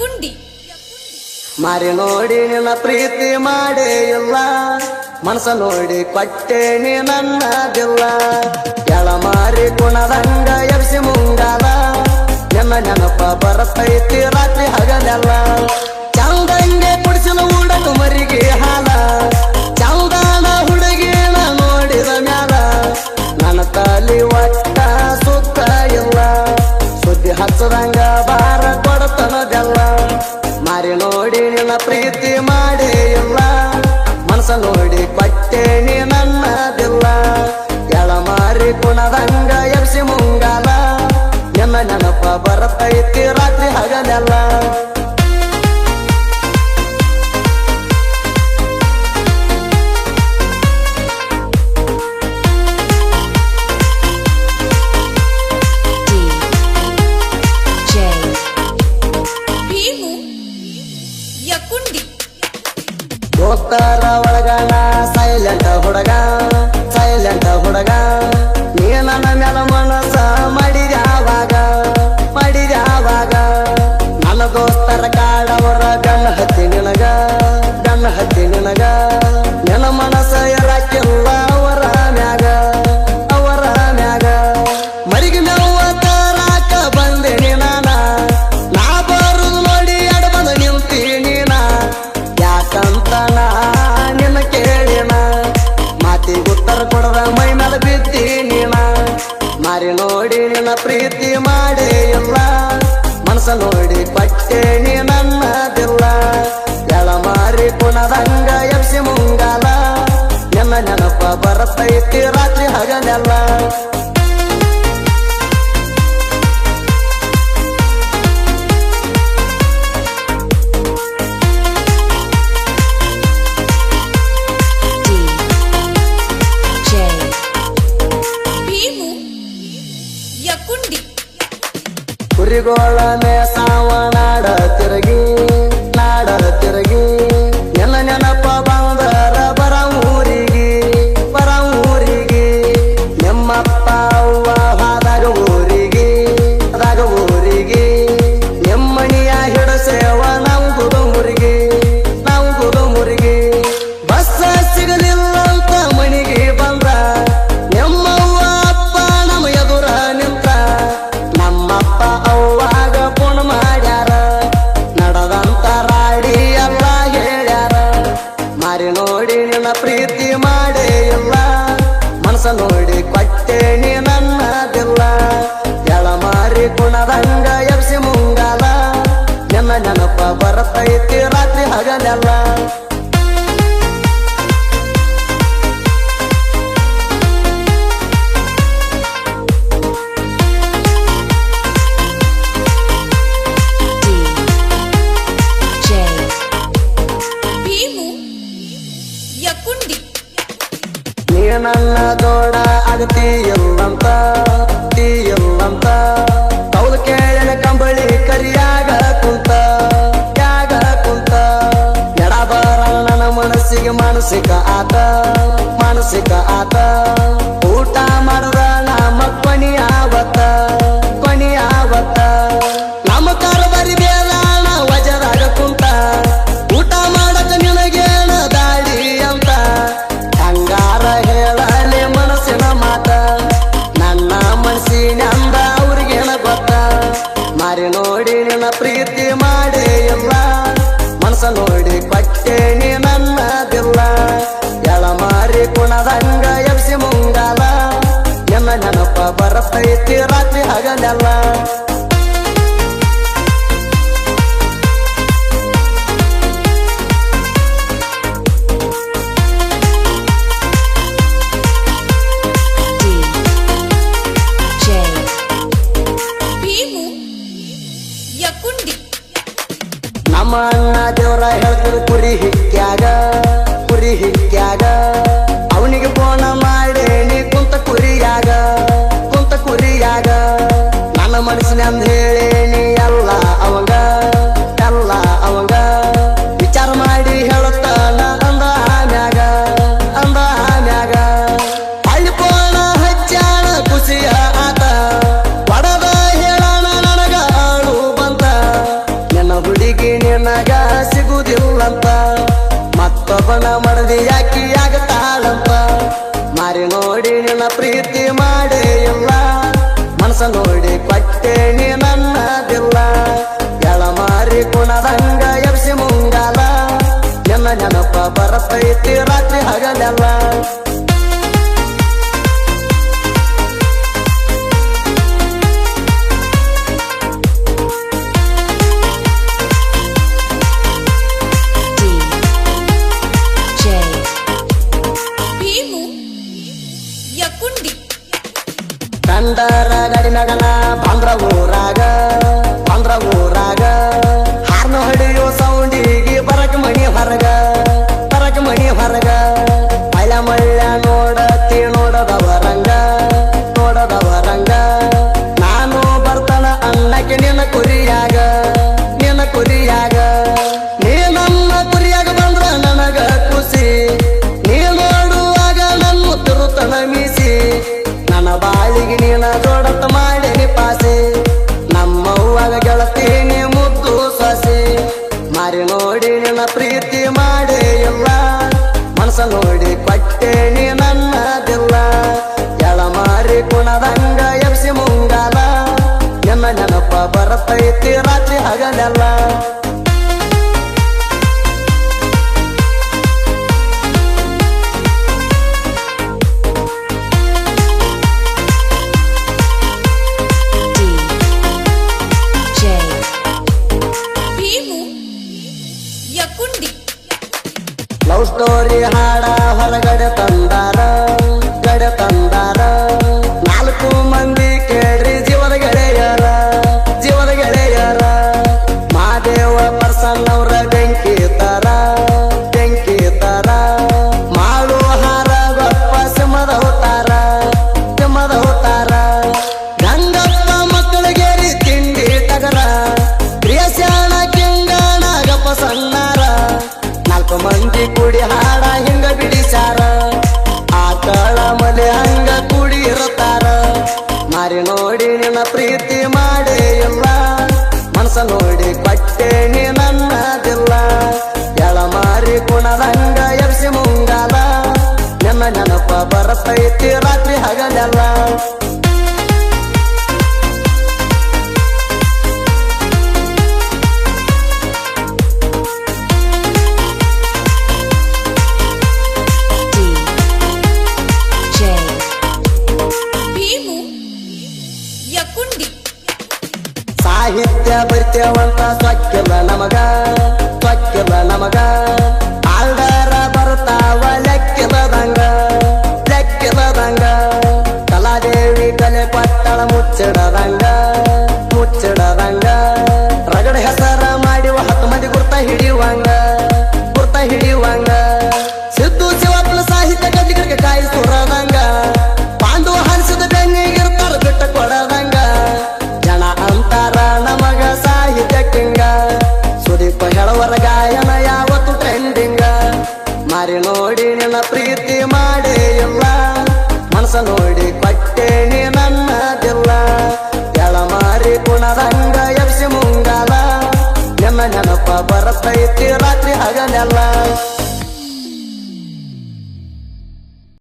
ಯಕುಂಡಿ ಮಾರಿ ನೋಡಿ ನಿನ್ನ ಪ್ರೀತಿ ಮಾಡೇ ಇಲ್ಲ, ಮನಸ ನೋಡಿ ಕೊಟ್ಟೆ ನೀ ನನ್ನದಿಲ್ಲ. ಕೆಳ ಮಾರಿ ಕುಣದಂಗ ಎಬ್ಸಿ ಮುಂಗಾಲ, ನಿನ್ನ ನೆನಪ ಬರತೈತಿ ರಾತ್ರಿ ಹಗಲೆಲ್ಲ. ಚಂದಂಗೆ ಕುಡಿಸಲು ಉಡಕ ಮರಿಗೆ ಹಾಲ, ಚಂದನ ಹುಡುಗಿನ ನೋಡಿದ ಮ್ಯಾಲ ನನ್ನ ತಲಿ ಒಟ್ಟ ಸುತ್ತ ಇಲ್ಲ. ಸುದ್ದಿ ಹಚ್ಚದಂಗ ಬಾರ ಕೊಡತನದೆಲ್ಲ. ಮಾರಿ ನೋಡಿ ನಿನ್ನ ಪ್ರೀತಿ ಮಾಡೇ ಇಲ್ಲ, ಮನಸ ನೋಡಿ ಕೊಟ್ಟೆ ನೀ ನನ್ನದಿಲ್ಲ. ಎಳ ಮಾರಿ ಕುಣದಂಗ ಎಬ್ಸಿ ಮುಂಗಾಲ, ನಿನ್ನ ನೆನಪ ಬರತೈತಿ ರಾತ್ರಿ ಹಗಲೆಲ್ಲ. ದೋಸ್ತರ ಒಳಗಣ ಸೈಲೆಂಟ್ ಹುಡುಗ, ಸೈಲೆಂಟ್ ಹುಡುಗ. ನೀ ನನ್ನ ಮ್ಯಾಲ ಮನಸ ಮಾಡಿದ್ಯಾವಾಗ, ಮಾಡಿದ್ಯಾವಾಗ. ನನ್ನ ದೋಸ್ತರ ಕಾಡವರ ಗಣ್ಣ ಹತ್ತಿ ನಿನಗ, ಗಣ್ಣ ಹತ್ತಿ ನಿನಗ. ನಿನ್ನ ಮನಸ ಇರಾಕಿಲ್ಲ ಅವರ ಮ್ಯಾಗ, ಅವರ ಮ್ಯಾಗ. ಮರಿಗೆ ನೋವ ತರಾಕ ಬಂದೇನಿ ನಾನ, ನಾ ಬರುದು ನೋಡಿ ಎಡ ಬಂದು ನಿಲ್ತೀನಿ ನಾ. ಯಾಕಂತ ನಾ ನಿನ್ನ ಕೇಳಿನ, ಮಾತಿಗೆ ಉತ್ತರ ಕೊಡದ ಮೈ ಮೇಲೆ ಬಿದ್ದೀನಿ ನಾ. ಮಾರಿ ನೋಡಿ ನಿನ್ನ ಪ್ರೀತಿ ಮಾಡೇ ಇಲ್ಲ, ಮನಸ ನೋಡಿ ಕೊಟ್ಟೆ ನೀ ನನ್ನದಿಲ್ಲ. ಎಳ ಮಾರಿ ಕುಣದಂಗ ಎಬ್ಸಿ ಮುಂಗಾಲ, ನಿನ್ನ ನೆನಪ ಬರತೈತಿ ರಾತ್ರಿ ಹಗಲೆಲ್ಲ. ಕುರಿಗೋಳ ಮೇಸಾವ ನಾಡ ತಿರುಗಿ, ನಾಡ ತಿರುಗಿ. ನಿನ್ನ ನೆನಪ ಬಂದರ ಬರ ಊರಿಗೆ, ಬರ ಊರಿಗೆ. ನಿಮ್ಮಪ್ಪ ಅವ್ವ ಹಾದಾಗ ಊರಿಗೆ, ಅದಾಗ ಊರಿಗೆ. ನಿಮ್ಮಣಿಯ ಹಿಡಸೇವ ನಾವು ಗುದುಮುರಿಗೆ, ನಾವು ಗುದುಮುರಿಗೆ. ಬಸ್ಸ ಸಿಗಲಿಲ್ಲ ಅಂತ ಮಣಿಗೆ ಬಂದ, ನಿಮ್ಮವ್ವ ಅಪ್ಪ ನಮ್ಮ ಎದುರ ನಿಂತ. ನಮ್ಮಪ್ಪ ಅವ್ವಾಗ ಫೋನ್ ಮಾಡ್ಯಾರ, ನಡೆದಂತ ರಾಡಿ ಎಲ್ಲ ಹೇಳ್ಯಾರ. ಮಾರಿ ನೋಡಿ ನಿನ್ನ ಪ್ರೀತಿ ಮಾಡೇ ಇಲ್ಲ, ಮನಸ ನೋಡಿ ಕೊಟ್ಟೆ ನೀ ನನ್ನದಿಲ್ಲ. ಎಳ ಮಾರಿ ಕುಣದಂಗ ಎಬ್ಸಿ ಮುಂಗಾಲ, ನಿನ್ನ ನೆನಪ ಬರತೈತಿ ರಾತ್ರಿ ಹಗಲೆಲ್ಲ. ನೀ ನನ್ನ ದೊಡ ಆಗತಿ ಇಲ್ಲಂತ, ತೀ ಇಲ್ಲಂತ. ಕೌಲು ಕೇಳಿನ ಕಂಬಳಿ ಕರಿಯಾಗ ಕುಂತ, ಯಾಗ ಕುಂತ. ಎಡ ಬರ ನನ್ನ ಮನಸ್ಸಿಗೆ ಮಾನಸಿಕ ಆತ, ಮಾನಸಿಕ ಆತ. ಊಟ ಮಾಡದ ನಮ್ಮ ಕೊನಿಯಾವತ್ತ, ಕೊನಿಯಾವತ್ತ. ನಮ್ಮ ಕಾರಬಾರಿ ಬೇದಾನ ವಜರಾಗ ಕುಂತ, ಊಟ ಮಾಡಕ ನಿನಗೇನ ದಾಡಿ ಅಂತ. ಹಂಗಾರ ಹೇಳಲಿ ಮನಸ್ಸಿನ ಮಾತ, ನನ್ನ ಮನಸ್ಸಿನಂದ ಅವ್ರಿಗೇನ ಗೊತ್ತ. ಮಾರಿ ನೋಡಿ ನಿನ್ನ ಪ್ರೀತಿ ಮಾಡೇ ಇಲ್ಲ, ಮನಸ ನೋಡಿ ಕೊಟ್ಟೆ ನೀ ನನ್ನದಿಲ್ಲ. ಎಳ ಮಾರಿ ಕುಣದಂಗ ಎಬ್ಸಿ ಮುಂಗಾಲ, ನಿನ್ನ ನೆನಪ ಬರತೈತಿ ರಾತ್ರಿ ಹಗಲೆಲ್ಲ. ನಮ್ಮ ಅಣ್ಣ ದೇವರ ಹೇಳ್ತದ ಕುರಿ ಹಿಕ್ಕ್ಯಾಗ, ಕುರಿ ಹಿಕ್ಕ್ಯಾಗ. ಅವನಿಗೆ ಫೋನ ಮಾಡಿ ನೀ ಕುಂತ ಕುರಿಯಾಗ, ಕುಂತ ಕುರಿಯಾಗ. ನನ್ನ ಮನಸ್ಸಿನಂದ ಹೇಳಿ ನೀ ಎಲ್ಲ ಅವಂಗ, ಎಲ್ಲ ಅವಂಗ. ವಿಚಾರ ಮಾಡಿ ಹೇಳುತ್ತಾನ ಅಂದ ಆಮ್ಯಾಗ, ಅಂದ ಆಮ್ಯಾಗ. ಅಲ್ಲಿ ಫೋನ ಹಚ್ಚಾಣ ಖುಷಿಯ ಆತ, ಒಡದ ಹೇಳಣ ನನಗ ಆಳು ಬಂತ. ನಿನ್ನ ಹುಡುಗಿ ಮನಸ ನೋಡಿ ಕೊಟ್ಟೇನಿ ನನ್ನದಿಲ್ಲ ಎಳಮಾರಿ ಕುಣದಂಗ ಎಬ್ಸಿ ಮುಂಗಾಲ ನಿನ್ನ ನೆನಪ ಬರತೈತಿ ರಾತ್ರಿ ಹಗಲೆಲ್ಲ ಕಂಡರ ಗಡಿ ಮಗನ ಬಂದ್ರ ಊರಾಗ ಹಾರ್ನ ಹೊಡೆಯೋ ಸೌಂಡಿಗೆ ಬರಕ ಮಣಿ ಹೊರಗ ಮಳ್ಳ ನೋಡತಿ ನೋಡದವರಂಗ ನಾನು ಬರ್ತನ ಅನ್ನಕ್ಕೆ ನಿನ್ನ ಕುರಿಯಾಗ ನೀ ನನ್ನ ಕುರಿಯಾಗ ಬಂದ್ರ ನನಗ ಖುಷಿ ನೀ ನೋಡುವಾಗ ನನ್ನ ತಿರುತನ ಮೀಸಿ ನನ್ನ ಬಾಳಿಗೆ ನೀನ ದೊಡತ ಮಾಡೇನಿ ಪಾಸೆ ನಮ್ಮವ್ವಾಗ ಗೆಳತೀನಿ ಮುದ್ದು ಸೊಸೆ ಮಾರಿ ನೋಡಿ ನಿನ್ನ ಪ್ರೀತಿ ಮಾಡೇ ಇಲ್ಲ ಮನಸ ನೋಡಿ ಕೊಟ್ಟೇನಿ ನನ್ನದಿಲ್ಲ ಎಳಮಾರಿ ಕುಣದಂಗ ಎಬ್ಸಿ ಮುಂಗಾಲ ನಿನ್ನ ನೆನಪ ಬರತೈತಿ ರಾತ್ರಿ ಹಗಲೆಲ್ಲ ಲವ್ ಸ್ಟೋರಿ ಹಾಡ ಹೊರಗಡೆ ತಂದಾರ ನಾಲ್ಕು ಮಂದಿ ಕೇಳ್ರಿ ಜೀವದ ಗೆಳೆಯರ ಮಾದೇವ ಪರ್ಸನ್ನವ್ರ ಬೆಂಕಿ ತರ ಮಾಡು ಹಾರ ಗೊಪ್ಪ ಸಿಂಹದ ಹೋತಾರ ಗಂಗಪ್ಪ ಮಕ್ಕಳಿಗೇರಿ ತಿಂಡಿ ಟಗರ ಪ್ರಿಯಸ್ಯಾಣ ಕಿಂಗಣ ಗಪ್ಪ ಸಣ್ಣಾರ ನಾಲ್ಕು ಮಂದಿ ಕೂಡಿ ಹಾಡ ಹಿಂಗ ಬಿಡಿಸಾರ ಆಕಳ ಮಲೆ ಹಂಗ ಕೂಡಿ ಇರುತ್ತಾರ ಮಾರಿ ನೋಡಿ ನಿನ್ನ ಪ್ರೀತಿ ಮಾಡೇ ಇಲ್ಲ ಮನಸ ನೋಡಿ ಕೊಟ್ಟೇನಿ ನನ್ನದಿಲ್ಲ ಎಳಮಾರಿ ಕುಣದಂಗ ಎಬ್ಸಿ ಮುಂಗಾಲ ನಿನ್ನ ನೆನಪ ಬರತೈತಿ ರಾತ್ರಿ ಹಗಲೆಲ್ಲ ಸಾಹಿತ್ಯ ಬರ್ತೇವಂತ ಸೊಕ್ಕಿಲ್ಲ ನಮಗ ಆಲ್ಡರ ಬರ್ತಾವ ಲೆಕ್ಕಿಲ್ಲದಂಗ ಕಲಾದೇವಿ ಕಲೆ ಪಟ್ಟಳ ಮುಚ್ಚಿಡದಂಗ ರಗಡ ಹೆಸರ ಮಾಡಿ 10 ಮಂದಿ ಗುರ್ತ ಹಿಡಿಯುವಂಗ ಸಿದ್ದು ಶಿವಪ್ಪನ ಸಾಹಿತ್ಯ ಗಡ್ಡಿಗರಿಗೆ ಕಾಯಿ ಸುರದಂಗ ಪಾಂಡು ಹರಿಸಿದ ಬೆನ್ನಿಗಿರ್ತಾರ ಬಿಟ್ಟ ಕೊಡದಂಗ ಜನ ಅಂತಾರ ನಮಗ ಸಾಹಿತ್ಯ ಕಿಂಗ ಸುದೀಪ ಹೇಳುವರ ಗಾಯನ ಯಾವತ್ತು ಟ್ರೆಂಡಿಂಗ ಮಾರಿ ನೋಡಿ ನಿನ್ನ ಪ್ರೀತಿ ಮಾಡೇ ಇಲ್ಲ ಮನಸ ನೋಡಿ ಕೊಟ್ಟೇನಿ ನನ್ನದಿಲ್ಲ ಎಳಮಾರಿ ಕುಣದಂಗ ಎಬ್ಸಿ ಮುಂಗಾಲ ನಿನ್ನ ನೆನಪ ಬರತೈತಿ ರಾತ್ರಿ ಹಗಲೆಲ್ಲ